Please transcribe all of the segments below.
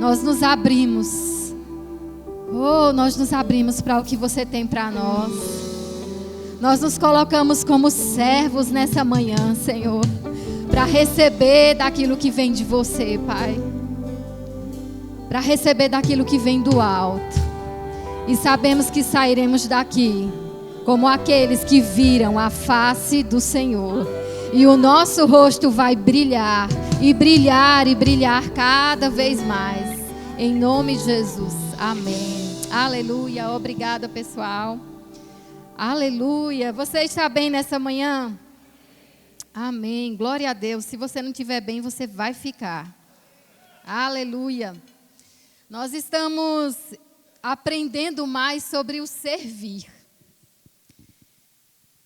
nós nos abrimos. Oh, nós nos abrimos para o que você tem para nós. Nós nos colocamos como servos nessa manhã, Senhor, para receber daquilo que vem de você, Pai. Para receber daquilo que vem do alto. E sabemos que sairemos daqui como aqueles que viram a face do Senhor. E o nosso rosto vai brilhar, e brilhar, e brilhar cada vez mais. Em nome de Jesus. Amém. Aleluia. Obrigada, pessoal. Aleluia. Você está bem nessa manhã? Amém. Glória a Deus. Se você não estiver bem, você vai ficar. Aleluia. Nós estamos aprendendo mais sobre o servir.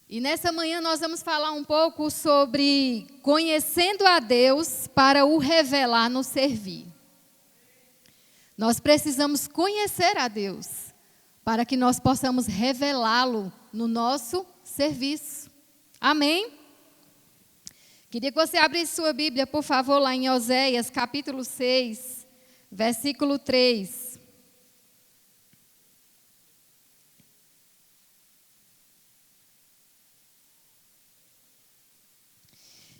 E nessa manhã nós vamos falar um pouco sobre conhecendo a Deus para o revelar no servir. Nós precisamos conhecer a Deus para que nós possamos revelá-lo no nosso serviço. Amém? Queria que você abrisse sua Bíblia, por favor, lá em Oséias, capítulo 6, versículo 3.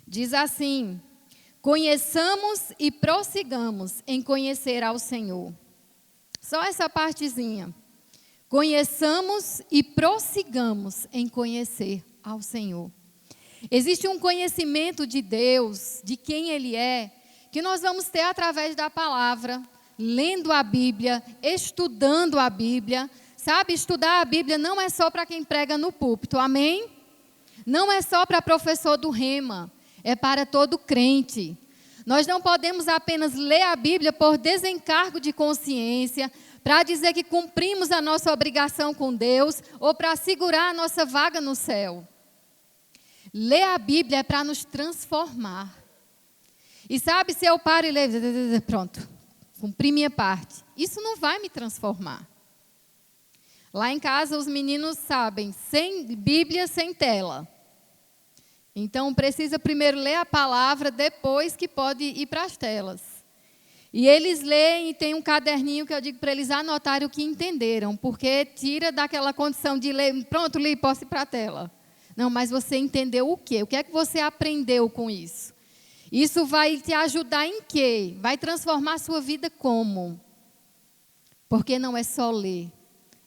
Diz assim: conheçamos e prossigamos em conhecer ao Senhor. Só essa partezinha. Conheçamos e prossigamos em conhecer ao Senhor. Existe um conhecimento de Deus, de quem Ele é, que nós vamos ter através da palavra, lendo a Bíblia, estudando a Bíblia. Sabe, estudar a Bíblia não é só para quem prega no púlpito, amém? Não é só para professor do rema. É para todo crente. Nós não podemos apenas ler a Bíblia por desencargo de consciência, para dizer que cumprimos a nossa obrigação com Deus, ou para segurar a nossa vaga no céu. Ler a Bíblia é para nos transformar. E sabe, se eu paro e leio, pronto, cumpri minha parte. Isso não vai me transformar. Lá em casa os meninos sabem, sem Bíblia, sem tela. Então, precisa primeiro ler a palavra, depois que pode ir para as telas. E eles leem e tem um caderninho que eu digo para eles anotarem o que entenderam, porque tira daquela condição de ler, pronto, li, posso ir para a tela. Não, mas você entendeu o quê? O que é que você aprendeu com isso? Isso vai te ajudar em quê? Vai transformar a sua vida como? Porque não é só ler,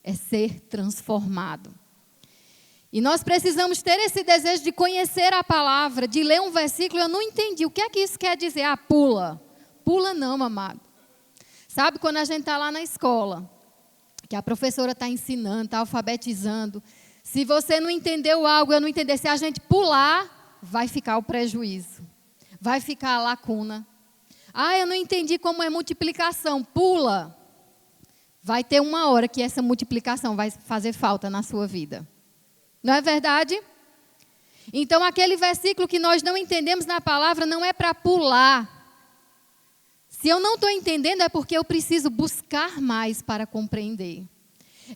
é ser transformado. E nós precisamos ter esse desejo de conhecer a palavra, de ler um versículo. Eu não entendi. O que é que isso quer dizer? Ah, pula. Pula não, amado. Sabe quando a gente está lá na escola, que a professora está ensinando, está alfabetizando. Se você não entendeu algo, eu não entender, se a gente pular, vai ficar o prejuízo. Vai ficar a lacuna. Ah, eu não entendi como é multiplicação. Pula. Vai ter uma hora que essa multiplicação vai fazer falta na sua vida. Não é verdade? Então, aquele versículo que nós não entendemos na palavra não é para pular. Se eu não estou entendendo, é porque eu preciso buscar mais para compreender.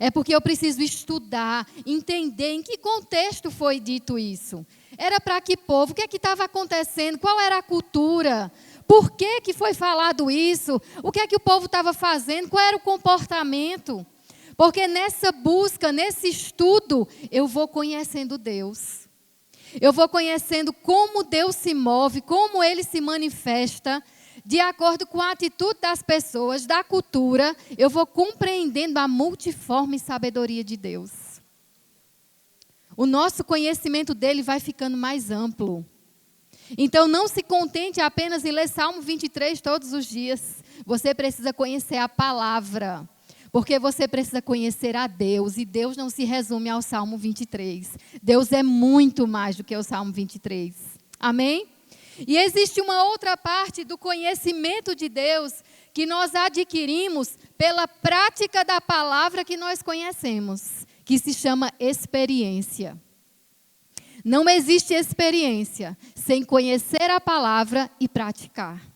É porque eu preciso estudar, entender em que contexto foi dito isso. Era para que povo? O que é que estava acontecendo? Qual era a cultura? Por que foi falado isso? O que é que o povo estava fazendo? Qual era o comportamento? Porque nessa busca, nesse estudo, eu vou conhecendo Deus. Eu vou conhecendo como Deus se move, como Ele se manifesta, de acordo com a atitude das pessoas, da cultura, eu vou compreendendo a multiforme sabedoria de Deus. O nosso conhecimento dele vai ficando mais amplo. Então, não se contente apenas em ler Salmo 23 todos os dias. Você precisa conhecer a palavra. Porque você precisa conhecer a Deus, e Deus não se resume ao Salmo 23. Deus é muito mais do que o Salmo 23. Amém? E existe uma outra parte do conhecimento de Deus que nós adquirimos pela prática da palavra que nós conhecemos, que se chama experiência. Não existe experiência sem conhecer a palavra e praticar.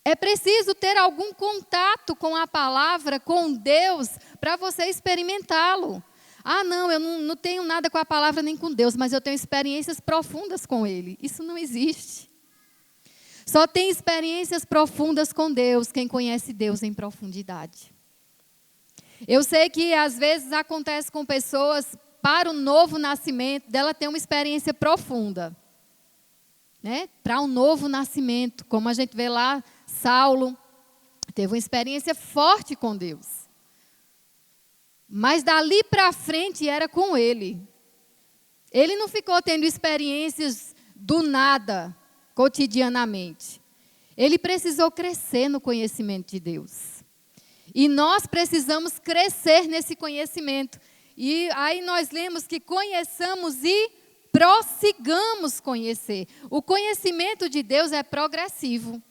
É preciso ter algum contato com a palavra, com Deus, para você experimentá-lo. Ah, não, eu não tenho nada com a palavra nem com Deus, mas eu tenho experiências profundas com Ele. Isso não existe. Só tem experiências profundas com Deus quem conhece Deus em profundidade. Eu sei que às vezes acontece com pessoas, para o novo nascimento, dela ter uma experiência profunda. Né? Para um novo nascimento, como a gente vê lá, Saulo teve uma experiência forte com Deus. Mas dali para frente era com ele. Ele não ficou tendo experiências do nada, cotidianamente. Ele precisou crescer no conhecimento de Deus. E nós precisamos crescer nesse conhecimento. E aí nós lemos que conheçamos e prossigamos conhecer. O conhecimento de Deus é progressivo.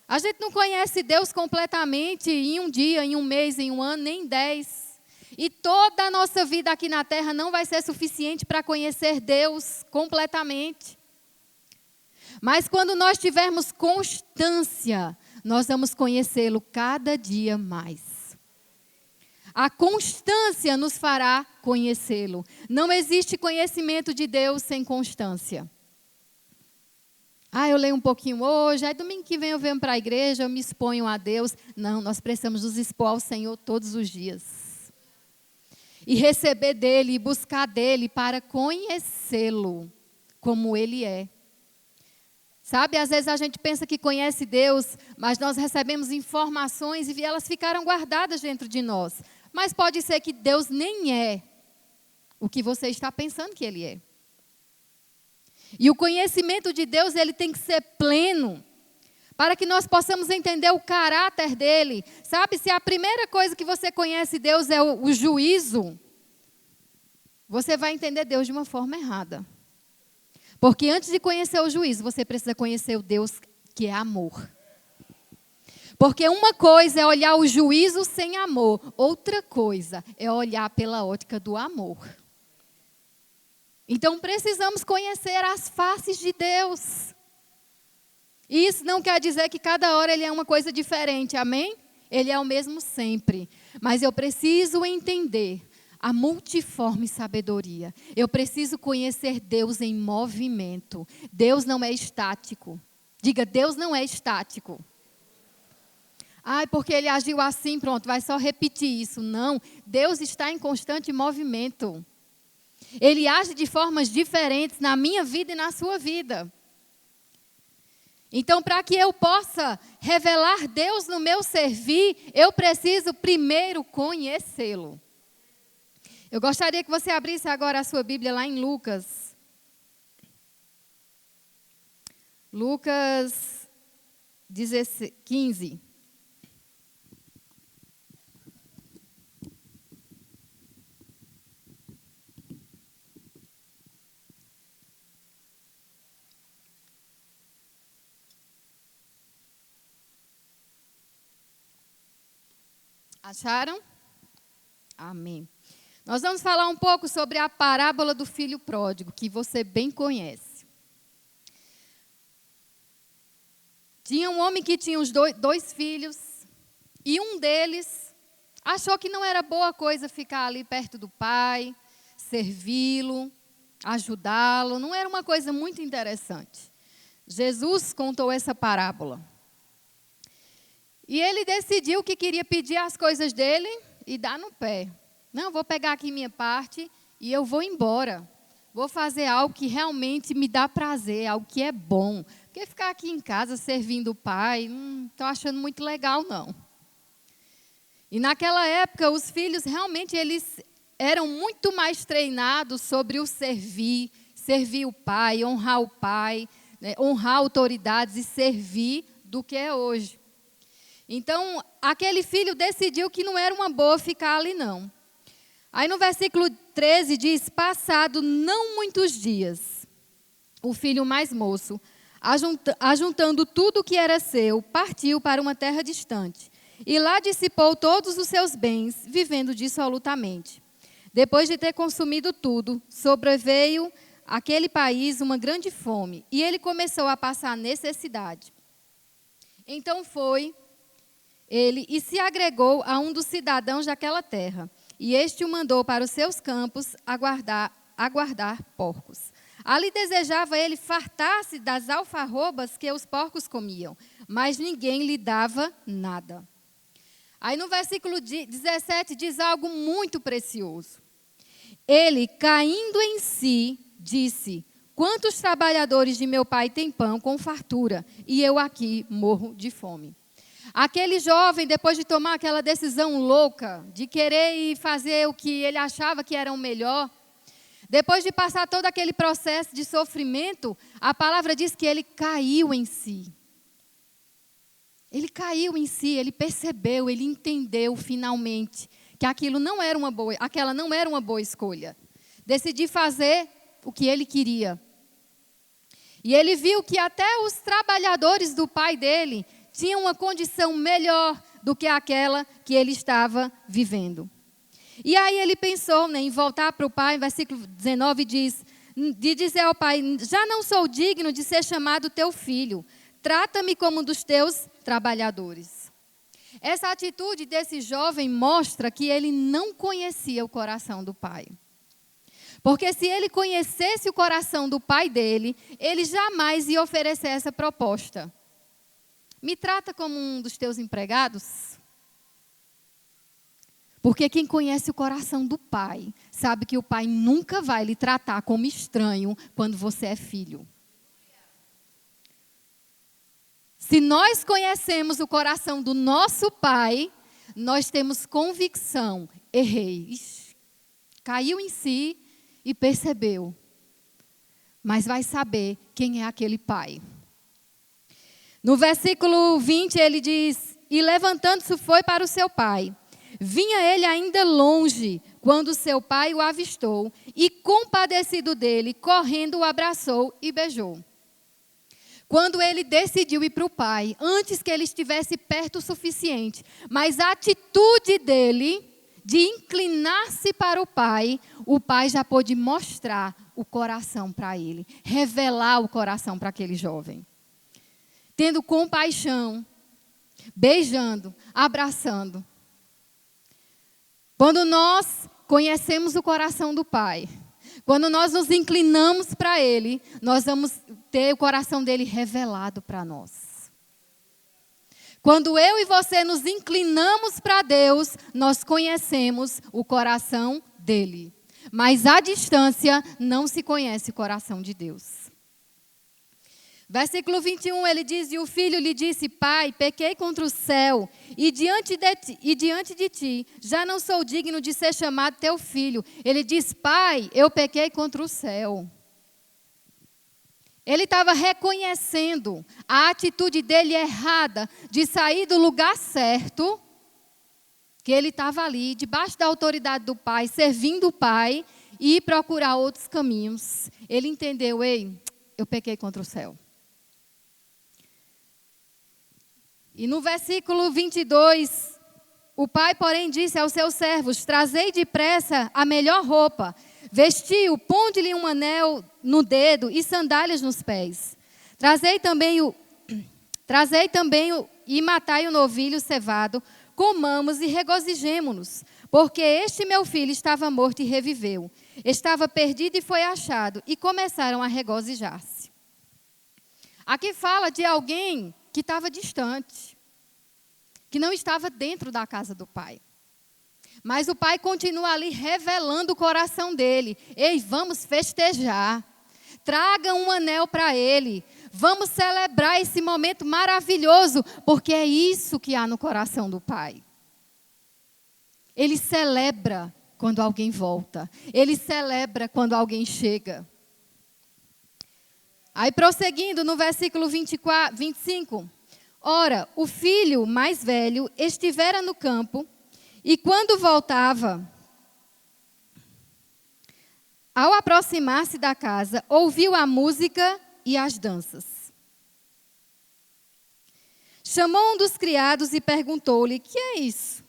A gente não conhece Deus completamente em um dia, em um mês, em um ano, nem em 10. E toda a nossa vida aqui na terra não vai ser suficiente para conhecer Deus completamente. Mas quando nós tivermos constância, nós vamos conhecê-lo cada dia mais. A constância nos fará conhecê-lo. Não existe conhecimento de Deus sem constância. Eu leio um pouquinho hoje, aí domingo que vem eu venho para a igreja, eu me exponho a Deus. Não, nós precisamos nos expor ao Senhor todos os dias. E receber dele, e buscar dele para conhecê-lo como ele é. Sabe, às vezes a gente pensa que conhece Deus, mas nós recebemos informações e elas ficaram guardadas dentro de nós. Mas pode ser que Deus nem é o que você está pensando que Ele é. E o conhecimento de Deus, ele tem que ser pleno, para que nós possamos entender o caráter dEle. Sabe, se a primeira coisa que você conhece Deus é o juízo, você vai entender Deus de uma forma errada. Porque antes de conhecer o juízo, você precisa conhecer o Deus que é amor. Porque uma coisa é olhar o juízo sem amor, outra coisa é olhar pela ótica do amor. Então precisamos conhecer as faces de Deus. E isso não quer dizer que cada hora ele é uma coisa diferente, amém? Ele é o mesmo sempre. Mas eu preciso entender a multiforme sabedoria. Eu preciso conhecer Deus em movimento. Deus não é estático. Diga, Deus não é estático. Porque ele agiu assim, pronto, vai só repetir isso. Não, Deus está em constante movimento. Ele age de formas diferentes na minha vida e na sua vida. Então, para que eu possa revelar Deus no meu servir, eu preciso primeiro conhecê-lo. Eu gostaria que você abrisse agora a sua Bíblia lá em Lucas. Lucas 15. Acharam? Amém. Nós vamos falar um pouco sobre a parábola do filho pródigo, que você bem conhece. Tinha um homem que tinha os dois filhos, e um deles achou que não era boa coisa ficar ali perto do pai, servi-lo, ajudá-lo, não era uma coisa muito interessante. Jesus contou essa parábola. E ele decidiu que queria pedir as coisas dele e dar no pé. Não, vou pegar aqui minha parte e eu vou embora. Vou fazer algo que realmente me dá prazer, algo que é bom. Porque ficar aqui em casa servindo o pai, não estou achando muito legal, não. E naquela época, os filhos realmente eles eram muito mais treinados sobre o servir o pai, honrar o pai, né, honrar autoridades e servir do que é hoje. Então, aquele filho decidiu que não era uma boa ficar ali, não. Aí no versículo 13 diz, passado não muitos dias, o filho mais moço, ajuntando tudo o que era seu, partiu para uma terra distante. E lá dissipou todos os seus bens, vivendo dissolutamente. Depois de ter consumido tudo, sobreveio àquele país uma grande fome, e ele começou a passar necessidade. Então foi ele e se agregou a um dos cidadãos daquela terra. E este o mandou para os seus campos a guardar porcos. Ali desejava ele fartar-se das alfarrobas que os porcos comiam, mas ninguém lhe dava nada. Aí no versículo 17 diz algo muito precioso. Ele, caindo em si, disse: quantos trabalhadores de meu pai têm pão com fartura, e eu aqui morro de fome. Aquele jovem, depois de tomar aquela decisão louca, de querer ir fazer o que ele achava que era o melhor, depois de passar todo aquele processo de sofrimento, a palavra diz que ele caiu em si. Ele caiu em si, ele percebeu, ele entendeu finalmente que aquela não era uma boa escolha. Decidi fazer o que ele queria. E ele viu que até os trabalhadores do pai dele tinham uma condição melhor do que aquela que ele estava vivendo. E aí ele pensou, em voltar para o pai, versículo 19 diz, de dizer ao pai: já não sou digno de ser chamado teu filho, trata-me como um dos teus trabalhadores. Essa atitude desse jovem mostra que ele não conhecia o coração do pai. Porque se ele conhecesse o coração do pai dele, ele jamais ia oferecer essa proposta. Me trata como um dos teus empregados? Porque quem conhece o coração do pai, sabe que o pai nunca vai lhe tratar como estranho quando você é filho. Se nós conhecemos o coração do nosso pai, nós temos convicção: errei. Ixi, caiu em si e percebeu. Mas vai saber quem é aquele pai. No versículo 20 ele diz: e levantando-se foi para o seu pai. Vinha ele ainda longe, quando seu pai o avistou, e compadecido dele, correndo o abraçou e beijou. Quando ele decidiu ir para o pai, antes que ele estivesse perto o suficiente, mas a atitude dele de inclinar-se para o pai já pôde mostrar o coração para ele, revelar o coração para aquele jovem. Tendo compaixão, beijando, abraçando. Quando nós conhecemos o coração do pai, quando nós nos inclinamos para ele, nós vamos ter o coração dele revelado para nós. Quando eu e você nos inclinamos para Deus, nós conhecemos o coração dele. Mas à distância não se conhece o coração de Deus. Versículo 21, ele diz: e o filho lhe disse: pai, pequei contra o céu, e diante de ti, já não sou digno de ser chamado teu filho. Ele diz: pai, eu pequei contra o céu. Ele estava reconhecendo a atitude dele errada, de sair do lugar certo, que ele estava ali, debaixo da autoridade do pai, servindo o pai, e ir procurar outros caminhos. Ele entendeu: ei, eu pequei contra o céu. E no versículo 22, o pai, porém, disse aos seus servos: trazei depressa a melhor roupa, vestiu, ponde-lhe um anel no dedo e sandálias nos pés. Trazei também e matai o novilho cevado, comamos e regozijemo-nos, porque este meu filho estava morto e reviveu, estava perdido e foi achado, e começaram a regozijar-se. Aqui fala de alguém que estava distante, que não estava dentro da casa do pai. Mas o pai continua ali revelando o coração dele. Ei, vamos festejar. Traga um anel para ele. Vamos celebrar esse momento maravilhoso, porque é isso que há no coração do pai. Ele celebra quando alguém volta. Ele celebra quando alguém chega. Aí prosseguindo no versículo 25. Ora, o filho mais velho estivera no campo, e quando voltava, ao aproximar-se da casa, ouviu a música e as danças. Chamou um dos criados e perguntou-lhe: que é isso?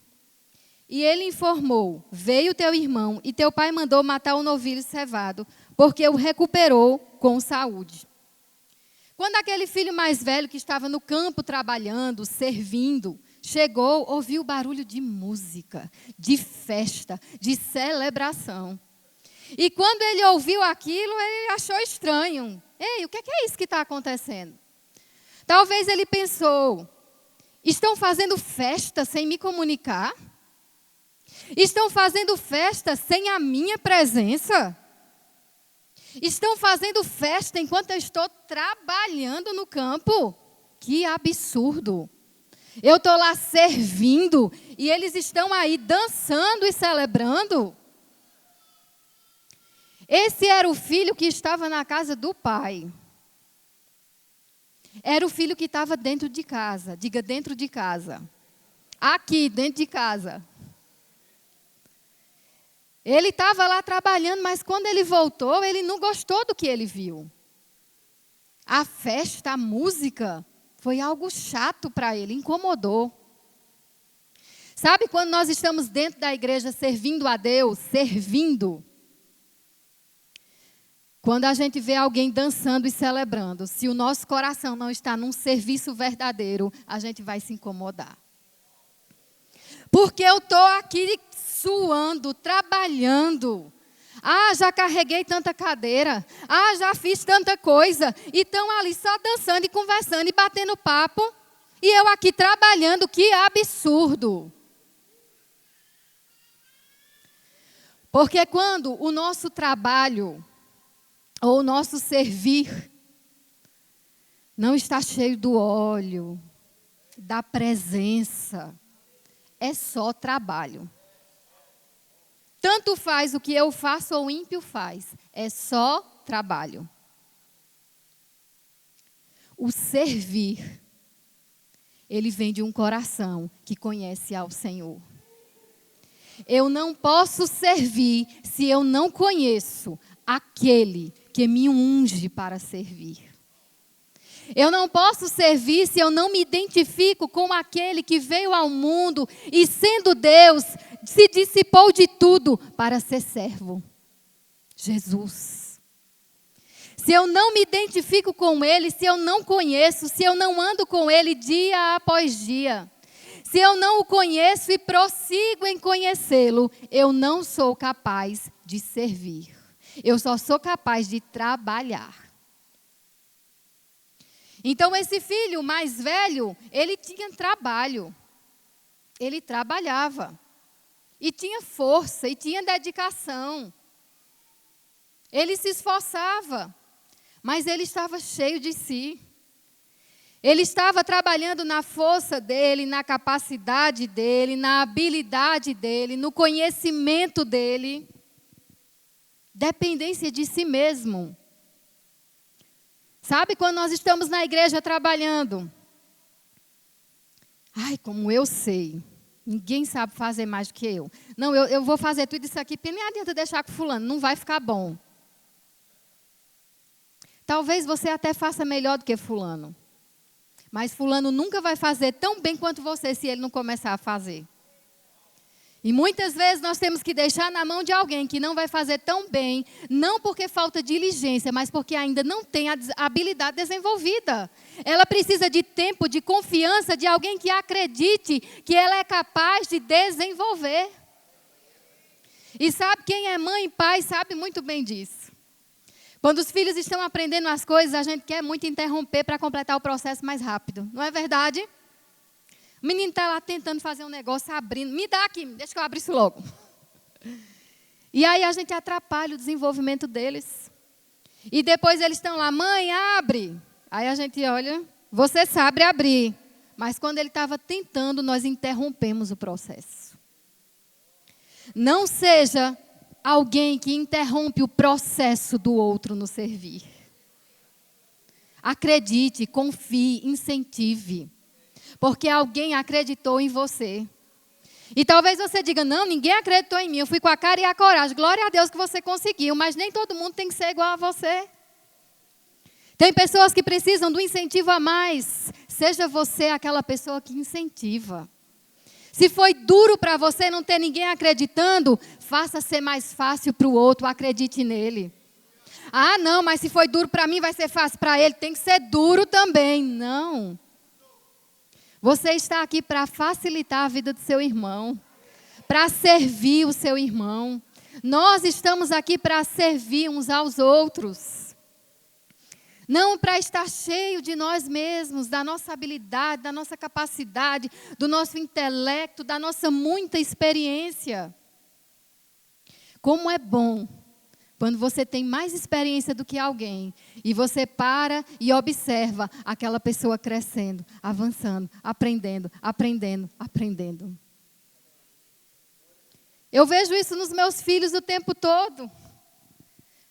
E ele informou: veio teu irmão, e teu pai mandou matar o novilho cevado, porque o recuperou com saúde. Quando aquele filho mais velho que estava no campo trabalhando, servindo, chegou, ouviu o barulho de música, de festa, de celebração. E quando ele ouviu aquilo, ele achou estranho. Ei, o que é isso que está acontecendo? Talvez ele pensou, estão fazendo festa sem me comunicar? Estão fazendo festa sem a minha presença? Estão fazendo festa enquanto eu estou trabalhando no campo? Que absurdo! Eu estou lá servindo e eles estão aí dançando e celebrando. Esse era o filho que estava na casa do pai. Era o filho que estava dentro de casa. Diga, dentro de casa. Aqui, dentro de casa. Ele estava lá trabalhando, mas quando ele voltou, ele não gostou do que ele viu. A festa, a música, foi algo chato para ele, incomodou. Sabe quando nós estamos dentro da igreja servindo a Deus, servindo? Quando a gente vê alguém dançando e celebrando, se o nosso coração não está num serviço verdadeiro, a gente vai se incomodar. Porque eu estou aqui suando, trabalhando. Ah, já carreguei tanta cadeira. Ah, já fiz tanta coisa. E estão ali só dançando e conversando e batendo papo. E eu aqui trabalhando, que absurdo. Porque quando o nosso trabalho ou o nosso servir não está cheio do óleo, da presença, é só trabalho. Tanto faz o que eu faço ou o ímpio faz, é só trabalho. O servir, ele vem de um coração que conhece ao Senhor. Eu não posso servir se eu não conheço aquele que me unge para servir. Eu não posso servir se eu não me identifico com aquele que veio ao mundo e, sendo Deus, se dissipou de tudo para ser servo. Jesus. Se eu não me identifico com Ele, se eu não conheço, se eu não ando com Ele dia após dia, se eu não o conheço e prossigo em conhecê-lo, eu não sou capaz de servir. Eu só sou capaz de trabalhar. Então, esse filho mais velho, ele tinha trabalho. Ele trabalhava. E tinha força, e tinha dedicação. Ele se esforçava. Mas ele estava cheio de si. Ele estava trabalhando na força dele, na capacidade dele, na habilidade dele, no conhecimento dele. Dependência de si mesmo. Sabe quando nós estamos na igreja trabalhando? Ai, como eu sei. Ninguém sabe fazer mais do que eu. Não, eu vou fazer tudo isso aqui, porque nem adianta deixar com fulano, não vai ficar bom. Talvez você até faça melhor do que fulano. Mas fulano nunca vai fazer tão bem quanto você se ele não começar a fazer. E muitas vezes nós temos que deixar na mão de alguém que não vai fazer tão bem, não porque falta diligência, mas porque ainda não tem a habilidade desenvolvida. Ela precisa de tempo, de confiança, de alguém que acredite que ela é capaz de desenvolver. E sabe, quem é mãe e pai sabe muito bem disso. Quando os filhos estão aprendendo as coisas, a gente quer muito interromper para completar o processo mais rápido. Não é verdade? O menino está lá tentando fazer um negócio, abrindo. Me dá aqui, deixa que eu abra isso logo. E aí a gente atrapalha o desenvolvimento deles. E depois eles estão lá, mãe, abre. Aí a gente olha, você sabe abrir. Mas quando ele estava tentando, nós interrompemos o processo. Não seja alguém que interrompe o processo do outro no servir. Acredite, confie, incentive. Porque alguém acreditou em você. E talvez você diga, não, ninguém acreditou em mim. Eu fui com a cara e a coragem. Glória a Deus que você conseguiu. Mas nem todo mundo tem que ser igual a você. Tem pessoas que precisam do incentivo a mais. Seja você aquela pessoa que incentiva. Se foi duro para você não ter ninguém acreditando, faça ser mais fácil para o outro. Acredite nele. Ah, não, mas se foi duro para mim, vai ser fácil para ele. Tem que ser duro também. Não. Você está aqui para facilitar a vida do seu irmão, para servir o seu irmão, Nós estamos aqui para servir uns aos outros. Não para estar cheio de nós mesmos, da nossa habilidade, da nossa capacidade, do nosso intelecto, da nossa muita experiência. Como é bom quando você tem mais experiência do que alguém e você para e observa aquela pessoa crescendo, avançando, aprendendo, aprendendo, aprendendo. Eu vejo isso nos meus filhos o tempo todo.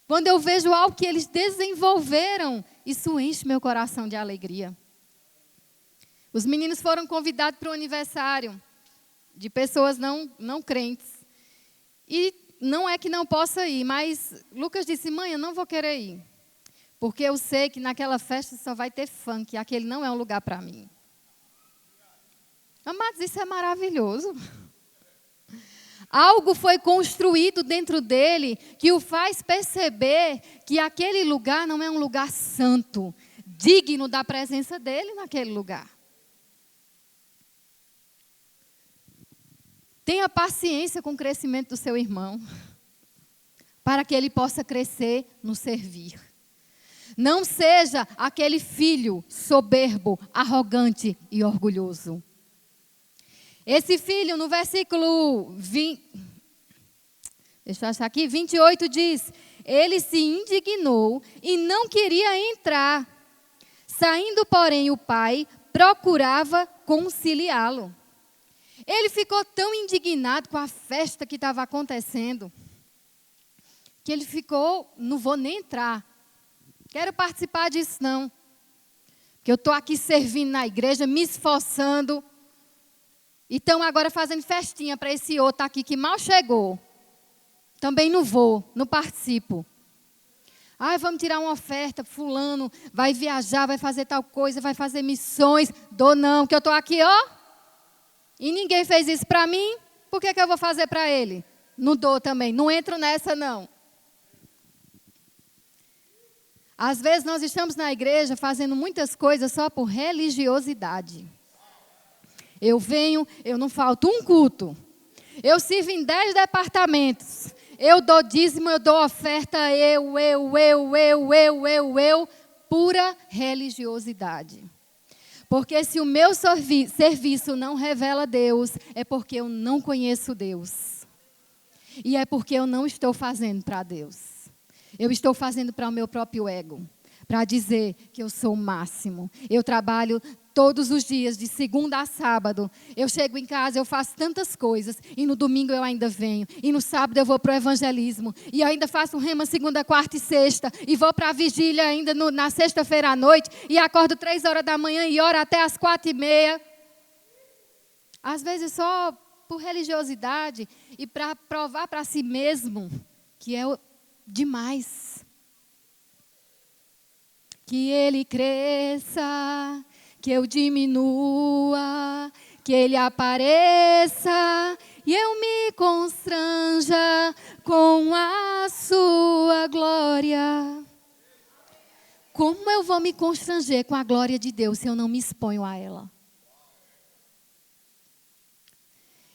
Quando eu vejo algo que eles desenvolveram, isso enche meu coração de alegria. Os meninos foram convidados para o aniversário de pessoas não crentes. E não é que não possa ir, mas Lucas disse, mãe, eu não vou querer ir. Porque eu sei que naquela festa só vai ter funk, e aquele não é um lugar para mim. Amados, isso é maravilhoso. Algo foi construído dentro dele que o faz perceber que aquele lugar não é um lugar santo, digno da presença dele naquele lugar. Tenha paciência com o crescimento do seu irmão, para que ele possa crescer no servir. Não seja aquele filho soberbo, arrogante e orgulhoso. Esse filho, no versículo 28 diz, ele se indignou e não queria entrar. Saindo, porém, o pai procurava conciliá-lo. Ele ficou tão indignado com a festa que estava acontecendo, que ele ficou, não vou nem entrar. Quero participar disso não. Porque eu estou aqui servindo na igreja, me esforçando. E estão agora fazendo festinha para esse outro aqui que mal chegou. Também não vou, não participo. Vamos tirar uma oferta, fulano vai viajar, vai fazer tal coisa, vai fazer missões. Dou não, que eu estou aqui, ó. E ninguém fez isso para mim, por que eu vou fazer para ele? Não dou também, não entro nessa não. Às vezes nós estamos na igreja fazendo muitas coisas só por religiosidade. Eu venho, eu não falto um culto. Eu sirvo em 10 departamentos. Eu dou dízimo, eu dou oferta, pura religiosidade. Porque se o meu serviço não revela Deus, é porque eu não conheço Deus. E é porque eu não estou fazendo para Deus. Eu estou fazendo para o meu próprio ego. Para dizer que eu sou o máximo. Eu trabalho todos os dias, de segunda a sábado. Eu chego em casa, eu faço tantas coisas. E no domingo eu ainda venho. E no sábado eu vou para o evangelismo. E eu ainda faço um rema segunda, quarta e sexta. E vou para a vigília ainda na sexta-feira à noite. E acordo 3 horas da manhã e oro até as 4:30. Às vezes só por religiosidade. E para provar para si mesmo que é demais. Que ele cresça, que eu diminua, que ele apareça e eu me constranja com a sua glória. Como eu vou me constranger com a glória de Deus se eu não me exponho a ela?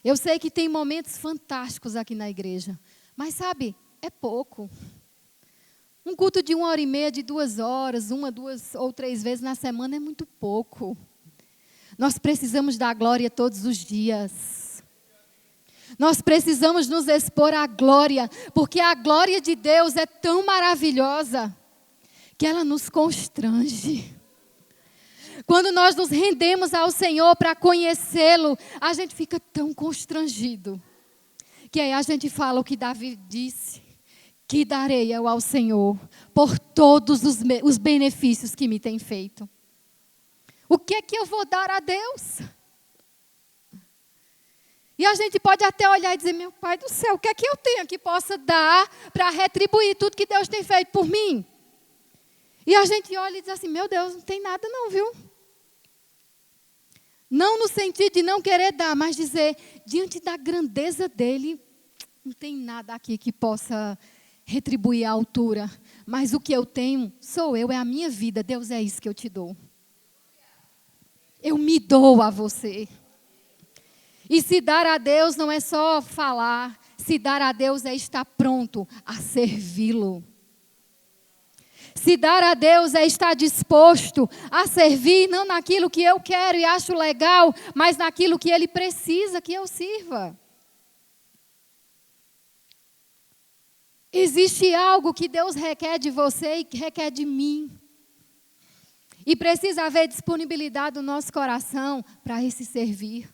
Eu sei que tem momentos fantásticos aqui na igreja, mas sabe, é pouco. Um culto de 1h30, de 2 horas, 1, 2 ou 3 vezes na semana é muito pouco. Nós precisamos da glória todos os dias. Nós precisamos nos expor à glória, porque a glória de Deus é tão maravilhosa que ela nos constrange. Quando nós nos rendemos ao Senhor para conhecê-lo, a gente fica tão constrangido, que aí a gente fala o que Davi disse. Que darei eu ao Senhor por todos os benefícios que me tem feito. O que é que eu vou dar a Deus? E a gente pode até olhar e dizer, meu Pai do céu, o que é que eu tenho que possa dar para retribuir tudo que Deus tem feito por mim? E a gente olha e diz assim, meu Deus, não tem nada não, viu? Não no sentido de não querer dar, mas dizer, diante da grandeza dele, não tem nada aqui que possa retribuir a altura, mas o que eu tenho sou eu, é a minha vida. Deus, é isso que eu te dou. Eu me dou a você. E se dar a Deus não é só falar, Se dar a Deus é estar pronto a servi-lo. Se dar a Deus é estar disposto a servir, não naquilo que eu quero e acho legal, mas naquilo que Ele precisa que eu sirva. Existe algo que Deus requer de você e que requer de mim. E precisa haver disponibilidade do nosso coração para esse servir.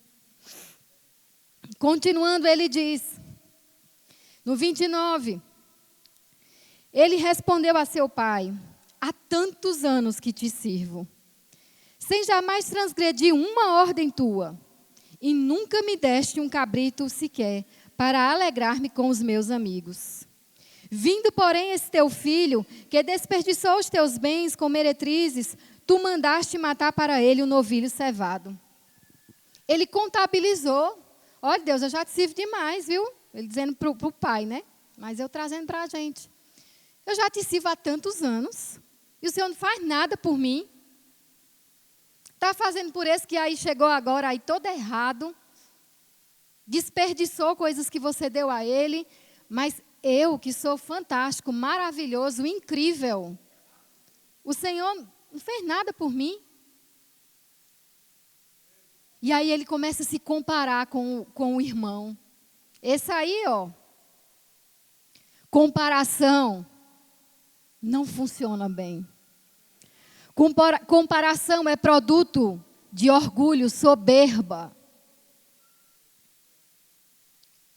Continuando, ele diz, no 29, ele respondeu a seu pai: há tantos anos que te sirvo, sem jamais transgredir uma ordem tua, e nunca me deste um cabrito sequer, para alegrar-me com os meus amigos. Vindo, porém, esse teu filho, que desperdiçou os teus bens com meretrizes, tu mandaste matar para ele um novilho cevado. Ele contabilizou. Olha, Deus, eu já te sirvo demais, viu? Ele dizendo para o pai, né? Mas eu trazendo para a gente. Eu já te sirvo há tantos anos. E o Senhor não faz nada por mim. Está fazendo por esse que aí chegou agora aí todo errado. Desperdiçou coisas que você deu a ele. Mas eu, que sou fantástico, maravilhoso, incrível. O Senhor não fez nada por mim. E aí ele começa a se comparar com o irmão. Esse aí, ó, comparação não funciona bem. Comparação é produto de orgulho, soberba,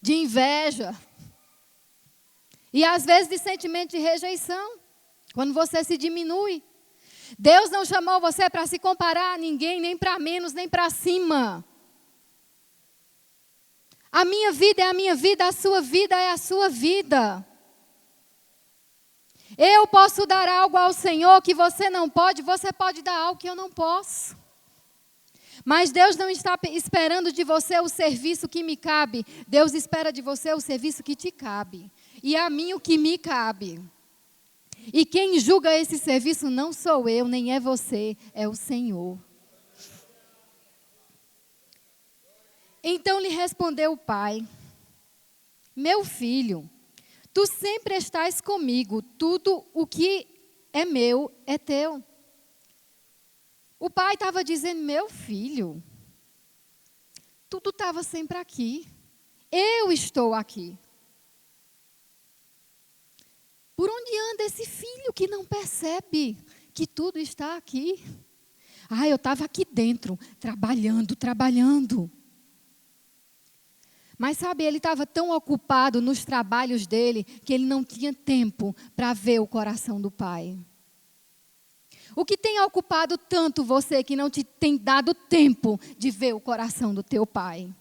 de inveja. E às vezes de sentimento de rejeição, quando você se diminui. Deus não chamou você para se comparar a ninguém, nem para menos, nem para cima. A minha vida é a minha vida, a sua vida é a sua vida. Eu posso dar algo ao Senhor que você não pode, você pode dar algo que eu não posso. Mas Deus não está esperando de você o serviço que me cabe. Deus espera de você o serviço que te cabe. E a mim o que me cabe. E quem julga esse serviço não sou eu, nem é você, é o Senhor. Então lhe respondeu o pai: meu filho, tu sempre estás comigo, tudo o que é meu é teu. O pai estava dizendo: meu filho, tudo estava sempre aqui, eu estou aqui. Por onde anda esse filho que não percebe que tudo está aqui? Ah, eu estava aqui dentro, trabalhando. Mas sabe, ele estava tão ocupado nos trabalhos dele, que ele não tinha tempo para ver o coração do pai. O que tem ocupado tanto você, que não te tem dado tempo de ver o coração do teu pai?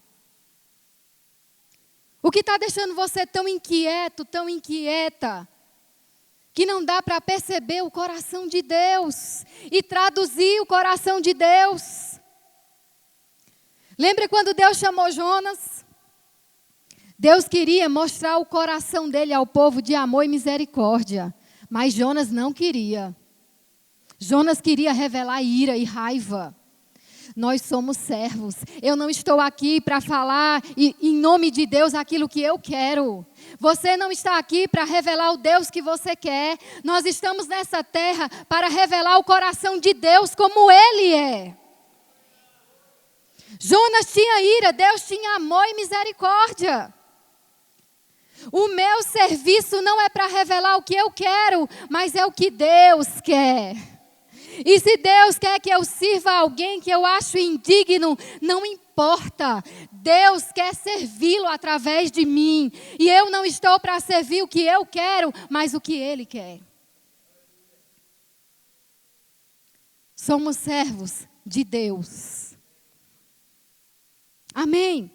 O que está deixando você tão inquieto, tão inquieta, que não dá para perceber o coração de Deus e traduzir o coração de Deus? Lembra quando Deus chamou Jonas? Deus queria mostrar o coração dele ao povo de amor e misericórdia, mas Jonas não queria. Jonas queria revelar ira e raiva. Nós somos servos. Eu não estou aqui para falar em nome de Deus aquilo que eu quero. Você não está aqui para revelar o Deus que você quer. Nós estamos nessa terra para revelar o coração de Deus como Ele é. Jonas tinha ira, Deus tinha amor e misericórdia. O meu serviço não é para revelar o que eu quero, mas é o que Deus quer. E se Deus quer que eu sirva alguém que eu acho indigno, não importa. Deus quer servi-lo através de mim. E eu não estou para servir o que eu quero, mas o que Ele quer. Somos servos de Deus. Amém.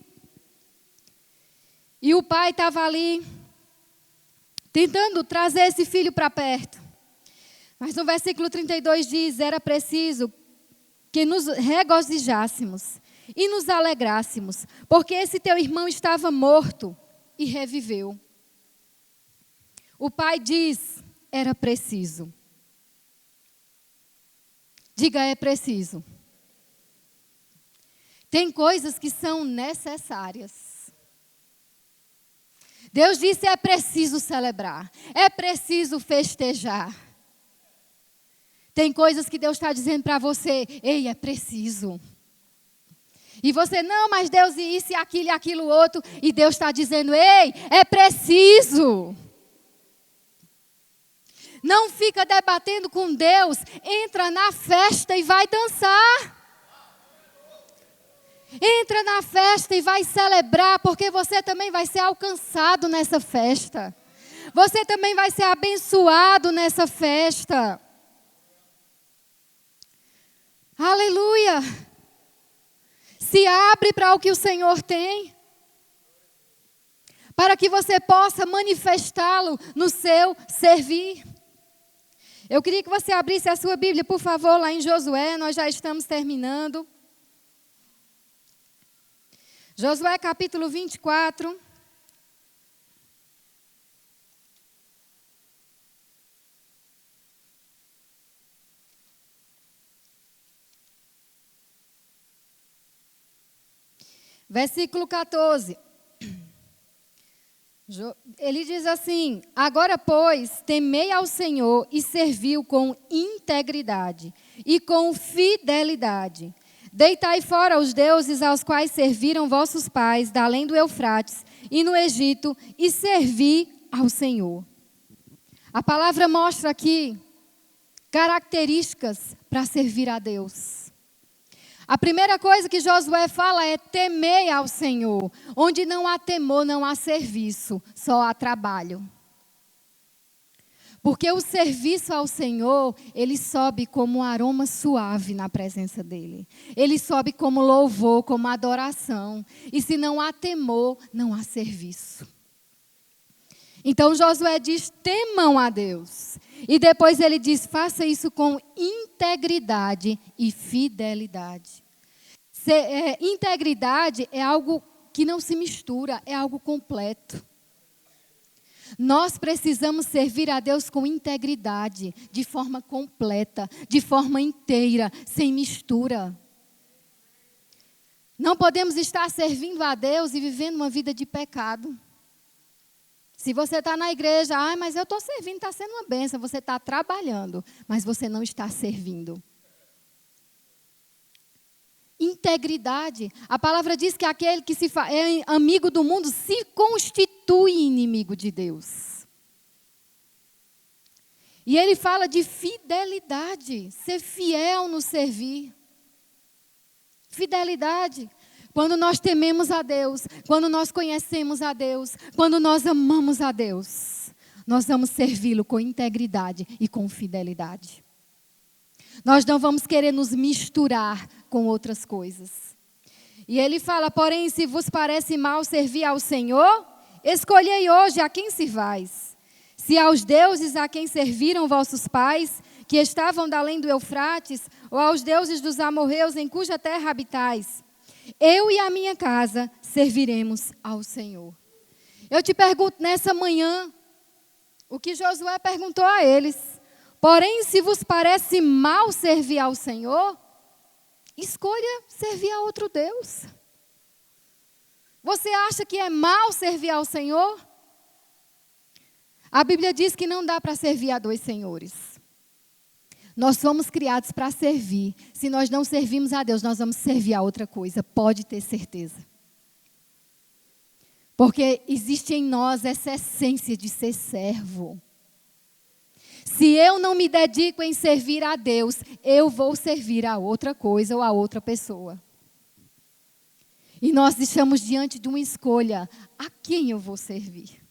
E o pai estava ali, tentando trazer esse filho para perto. Mas no versículo 32 diz: era preciso que nos regozijássemos e nos alegrássemos, porque esse teu irmão estava morto e reviveu. O pai diz: era preciso. Diga: é preciso. Tem coisas que são necessárias. Deus disse: é preciso celebrar, é preciso festejar. Tem coisas que Deus está dizendo para você: ei, é preciso. E você: não, mas Deus e isso e aquilo outro. E Deus está dizendo: ei, é preciso. Não fica debatendo com Deus, entra na festa e vai dançar. Entra na festa e vai celebrar, porque você também vai ser alcançado nessa festa. Você também vai ser abençoado nessa festa. Aleluia! Se abre para o que o Senhor tem, para que você possa manifestá-lo no seu servir. Eu queria que você abrisse a sua Bíblia, por favor, lá em Josué, nós já estamos terminando. Josué capítulo 24. Versículo 14. Ele diz assim: agora, pois, temei ao Senhor e serviu com integridade e com fidelidade. Deitai fora os deuses aos quais serviram vossos pais, da além do Eufrates e no Egito, e servi ao Senhor. A palavra mostra aqui características para servir a Deus. A primeira coisa que Josué fala é: temei ao Senhor. Onde não há temor, não há serviço, só há trabalho. Porque o serviço ao Senhor, ele sobe como um aroma suave na presença dEle. Ele sobe como louvor, como adoração. E se não há temor, não há serviço. Então Josué diz: temam a Deus. E depois ele diz: faça isso com integridade e fidelidade. Integridade é algo que não se mistura, é algo completo. Nós precisamos servir a Deus com integridade, de forma completa, de forma inteira, sem mistura. Não podemos estar servindo a Deus e vivendo uma vida de pecado. Se você está na igreja: mas eu estou servindo, está sendo uma bênção. Você está trabalhando, mas você não está servindo. Integridade. A palavra diz que aquele que é amigo do mundo se constitui inimigo de Deus. E ele fala de fidelidade, ser fiel no servir. Fidelidade. Quando nós tememos a Deus, quando nós conhecemos a Deus, quando nós amamos a Deus, nós vamos servi-lo com integridade e com fidelidade. Nós não vamos querer nos misturar com outras coisas. E ele fala: porém, se vos parece mal servir ao Senhor, escolhei hoje a quem sirvais. Se aos deuses a quem serviram vossos pais, que estavam da além do Eufrates, ou aos deuses dos amorreus em cuja terra habitais. Eu e a minha casa serviremos ao Senhor. Eu te pergunto nessa manhã, o que Josué perguntou a eles: porém, se vos parece mal servir ao Senhor, escolha servir a outro Deus. Você acha que é mal servir ao Senhor? A Bíblia diz que não dá para servir a dois senhores. Nós somos criados para servir. Se nós não servimos a Deus, nós vamos servir a outra coisa. Pode ter certeza. Porque existe em nós essa essência de ser servo. Se eu não me dedico em servir a Deus, eu vou servir a outra coisa ou a outra pessoa. E nós estamos diante de uma escolha: a quem eu vou servir?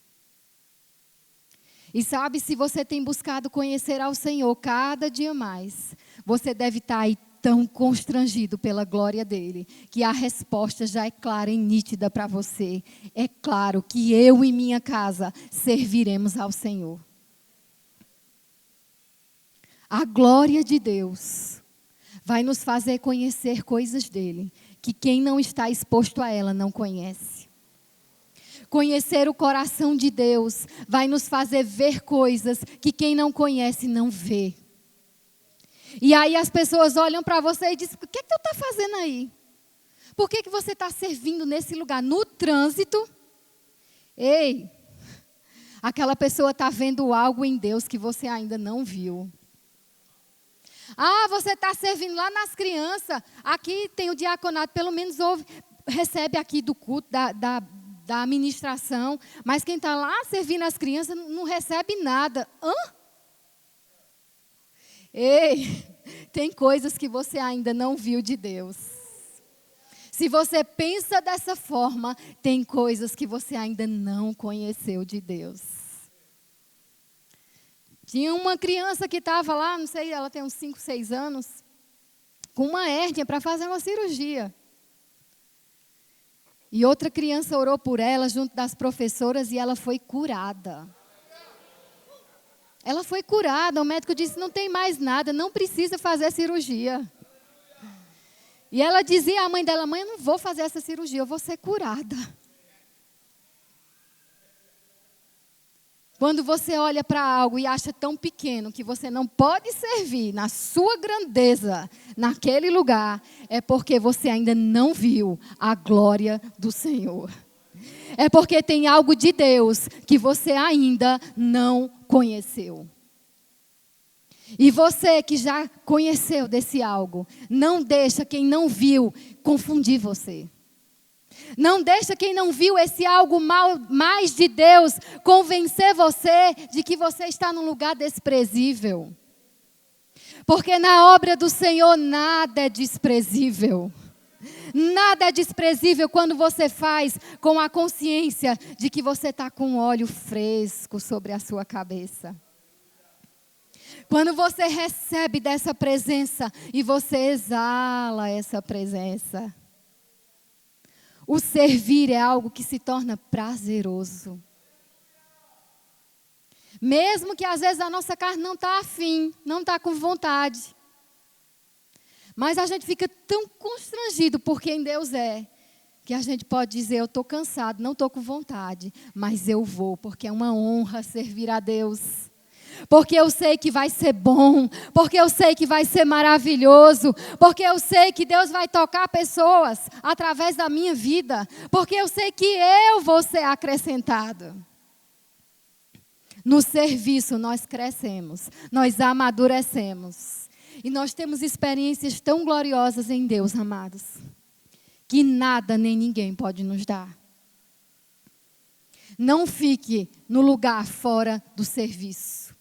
E sabe, se você tem buscado conhecer ao Senhor cada dia mais, você deve estar aí tão constrangido pela glória dEle, que a resposta já é clara e nítida para você. É claro que eu e minha casa serviremos ao Senhor. A glória de Deus vai nos fazer conhecer coisas dEle, que quem não está exposto a ela não conhece. Conhecer o coração de Deus vai nos fazer ver coisas que quem não conhece não vê. E aí as pessoas olham para você e dizem: o que é que tu está fazendo aí? Por que você está servindo nesse lugar? No trânsito? Ei, Aquela pessoa está vendo algo em Deus que você ainda não viu. Ah, você está servindo lá nas crianças. Aqui tem o diaconato, pelo menos recebe aqui do culto, da administração. Mas quem está lá servindo as crianças não recebe nada. Hã? Ei, tem coisas que você ainda não viu de Deus. Se você pensa dessa forma, tem coisas que você ainda não conheceu de Deus. Tinha uma criança que estava lá, não sei, ela tem uns 5, 6 anos, com uma hérnia para fazer uma cirurgia. E outra criança orou por ela, junto das professoras, e ela foi curada. Ela foi curada, o médico disse, não tem mais nada, não precisa fazer cirurgia. E ela dizia à mãe dela, mãe, eu não vou fazer essa cirurgia, eu vou ser curada. Quando você olha para algo e acha tão pequeno que você não pode servir na sua grandeza, naquele lugar, é porque você ainda não viu a glória do Senhor. É porque tem algo de Deus que você ainda não conheceu. E você que já conheceu desse algo, não deixa quem não viu confundir você. Não deixa quem não viu esse algo mais de Deus convencer você de que você está num lugar desprezível. Porque na obra do Senhor nada é desprezível. Nada é desprezível quando você faz com a consciência de que você está com óleo fresco sobre a sua cabeça. Quando você recebe dessa presença e você exala essa presença. O servir é algo que se torna prazeroso. Mesmo que às vezes a nossa carne não está afim, não está com vontade. Mas a gente fica tão constrangido por quem Deus é, que a gente pode dizer, eu estou cansado, não estou com vontade, mas eu vou, porque é uma honra servir a Deus. Porque eu sei que vai ser bom, porque eu sei que vai ser maravilhoso, porque eu sei que Deus vai tocar pessoas através da minha vida, porque eu sei que eu vou ser acrescentado. No serviço nós crescemos, nós amadurecemos. E nós temos experiências tão gloriosas em Deus, amados, que nada nem ninguém pode nos dar. Não fique no lugar fora do serviço.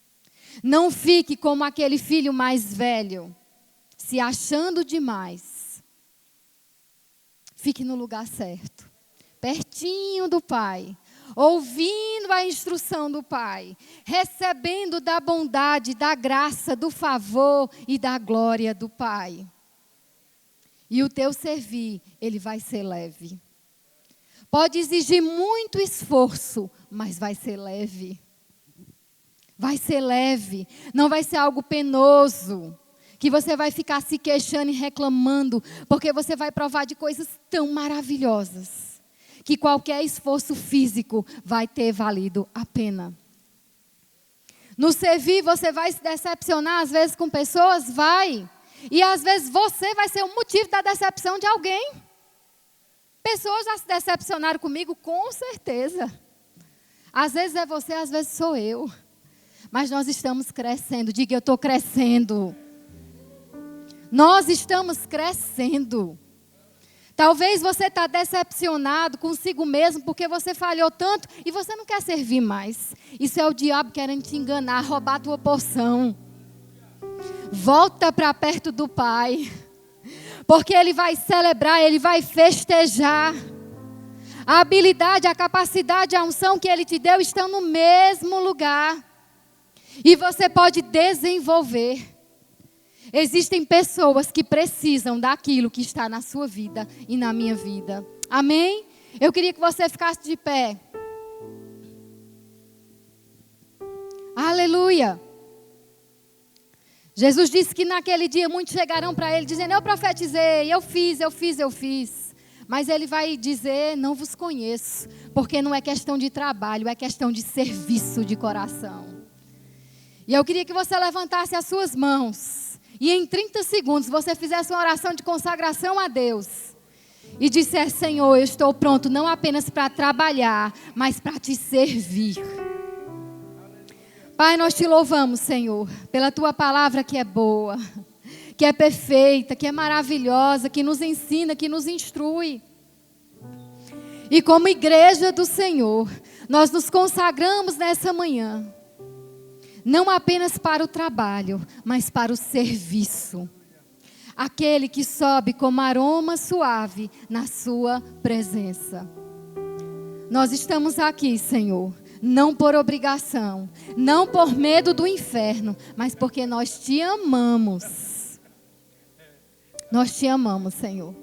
Não fique como aquele filho mais velho, se achando demais. Fique no lugar certo, pertinho do Pai, ouvindo a instrução do Pai, recebendo da bondade, da graça, do favor e da glória do Pai. E o teu servir, ele vai ser leve. Pode exigir muito esforço, mas vai ser leve. Vai ser leve, não vai ser algo penoso, que você vai ficar se queixando e reclamando, porque você vai provar de coisas tão maravilhosas, que qualquer esforço físico vai ter valido a pena. No servir, você vai se decepcionar às vezes com pessoas? Vai. E às vezes você vai ser o motivo da decepção de alguém. Pessoas já se decepcionaram comigo, com certeza. Às vezes é você, às vezes sou eu. Mas nós estamos crescendo. Diga, eu estou crescendo. Nós estamos crescendo. Talvez você está decepcionado consigo mesmo porque você falhou tanto e você não quer servir mais. Isso é o diabo querendo te enganar, roubar a tua porção. Volta para perto do Pai. Porque Ele vai celebrar, Ele vai festejar. A habilidade, a capacidade, a unção que Ele te deu estão no mesmo lugar. E você pode desenvolver. Existem pessoas que precisam daquilo que está na sua vida e na minha vida. Amém? Eu queria que você ficasse de pé. Aleluia. Jesus disse que naquele dia muitos chegarão para Ele dizendo, eu profetizei, eu fiz. Mas Ele vai dizer, não vos conheço. Porque não é questão de trabalho, é questão de serviço de coração. E eu queria que você levantasse as suas mãos. E em 30 segundos você fizesse uma oração de consagração a Deus. E dissesse, Senhor, eu estou pronto não apenas para trabalhar, mas para te servir. Pai, nós te louvamos, Senhor, pela tua palavra que é boa, que é perfeita, que é maravilhosa, que nos ensina, que nos instrui. E como igreja do Senhor, nós nos consagramos nessa manhã, não apenas para o trabalho, mas para o serviço. Aquele que sobe como aroma suave na sua presença. Nós estamos aqui, Senhor, não por obrigação, não por medo do inferno, mas porque nós te amamos. Nós te amamos, Senhor.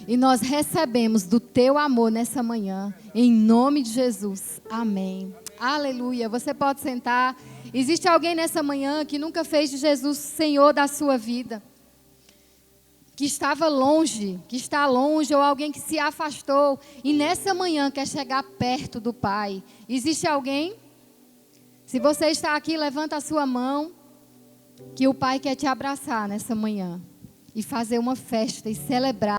E nós recebemos do teu amor nessa manhã, em nome de Jesus. Amém. Aleluia. Você pode sentar. Existe alguém nessa manhã que nunca fez de Jesus Senhor da sua vida? Que estava longe, que está longe, ou alguém que se afastou e nessa manhã quer chegar perto do Pai. Existe alguém? Se você está aqui, levanta a sua mão, que o Pai quer te abraçar nessa manhã e fazer uma festa e celebrar.